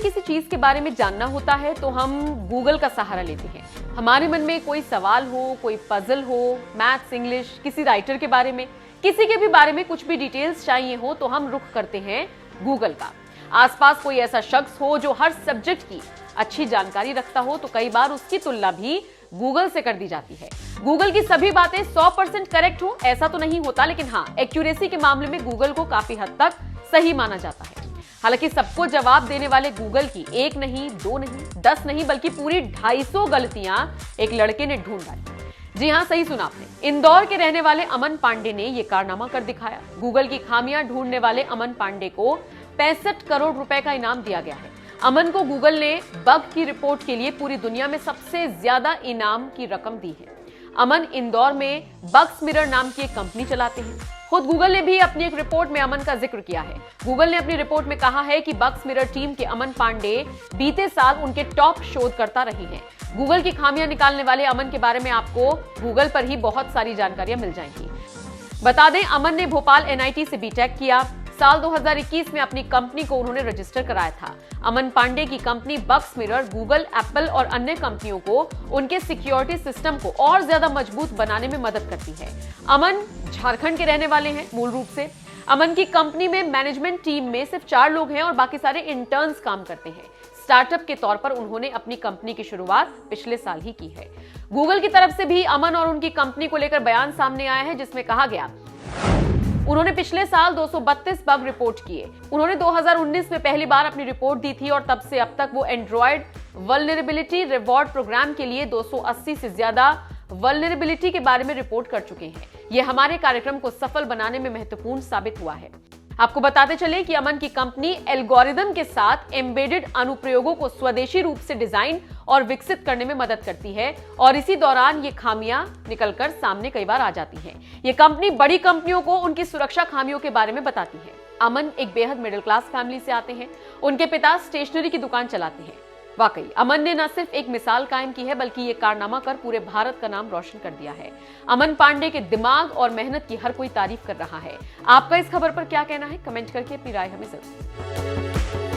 किसी चीज के बारे में जानना होता है तो हम गूगल का सहारा लेते हैं। हमारे मन में कोई सवाल हो, कोई पजल हो, मैथ्स, इंग्लिश, किसी राइटर के बारे में, किसी के भी बारे में कुछ भी डिटेल्स चाहिए हो तो हम रुख करते हैं गूगल का। आसपास कोई ऐसा शख्स हो जो हर सब्जेक्ट की अच्छी जानकारी रखता हो तो कई बार उसकी तुलना भी गूगल से कर दी जाती है। गूगल की सभी बातें 100% करेक्ट हो ऐसा तो नहीं होता, लेकिन हाँ, एक्यूरेसी के मामले में गूगल को काफी हद तक सही माना जाता है। हालांकि सबको जवाब देने वाले गूगल की 1 नहीं, 2 नहीं, 10 नहीं, बल्कि पूरी 250 गलतियां एक लड़के ने ढूंढ डाली। जी हां, सही सुना आपने। इंदौर के रहने वाले अमन पांडे ने यह कारनामा कर दिखाया। गूगल की खामियां ढूंढने वाले अमन पांडे को 65 करोड़ रुपए का इनाम दिया गया है। अमन को गूगल ने बग की रिपोर्ट के लिए पूरी दुनिया में सबसे ज्यादा इनाम की रकम दी है। अमन इंदौर में बग्स मिरर नाम की एक कंपनी चलाते हैं। खुद गूगल ने भी अपनी एक रिपोर्ट में अमन का जिक्र किया है। गूगल ने अपनी रिपोर्ट में कहा है कि बग्स मिरर टीम के अमन पांडे बीते साल उनके टॉप शोधकर्ता रहे हैं। गूगल की खामियां निकालने वाले अमन के बारे में आपको गूगल पर ही बहुत सारी जानकारियां मिल जाएंगी। बता दें, अमन ने भोपाल एनआईटी से बीटेक किया। साल 2021 में अपनी कंपनी को उन्होंने रजिस्टर कराया था। अमन पांडे की company bugs mirror Google, Apple और अन्य कंपनियों को उनके सिक्योरिटी सिस्टम को और ज्यादा मजबूत बनाने में मदद करती है। अमन झारखंड के रहने वाले हैं मूल रूप से। अमन की कंपनी में मैनेजमेंट टीम में सिर्फ 4 लोग हैं और बाकी सारे इंटर्न्स काम करते हैं। स्टार्टअप के तौर पर उन्होंने अपनी कंपनी की शुरुआत पिछले साल ही की है। गूगल की तरफ से भी अमन और उनकी कंपनी को लेकर बयान सामने आया है, जिसमें कहा गया उन्होंने पिछले साल 232 बग रिपोर्ट किए। उन्होंने 2019 में पहली बार अपनी रिपोर्ट दी थी और तब से अब तक वो एंड्रॉयड वल्नरेबिलिटी रिवॉर्ड प्रोग्राम के लिए 280 से ज्यादा वल्नरेबिलिटी के बारे में रिपोर्ट कर चुके हैं। यह हमारे कार्यक्रम को सफल बनाने में महत्वपूर्ण साबित हुआ है। आपको बताते चले कि अमन की कंपनी एल्गोरिदम के साथ एम्बेडेड अनुप्रयोगों को स्वदेशी रूप से डिजाइन और विकसित करने में मदद करती है और इसी दौरान ये खामियां निकलकर सामने कई बार आ जाती हैं। ये कंपनी बड़ी कंपनियों को उनकी सुरक्षा खामियों के बारे में बताती है। अमन एक बेहद मिडिल क्लास फैमिली से आते हैं। उनके पिता स्टेशनरी की दुकान चलाते हैं। वाकई अमन ने न सिर्फ एक मिसाल कायम की है, बल्कि ये कारनामा कर पूरे भारत का नाम रोशन कर दिया है। अमन पांडे के दिमाग और मेहनत की हर कोई तारीफ कर रहा है। आपका इस खबर पर क्या कहना है? कमेंट करके अपनी राय हमें जरूर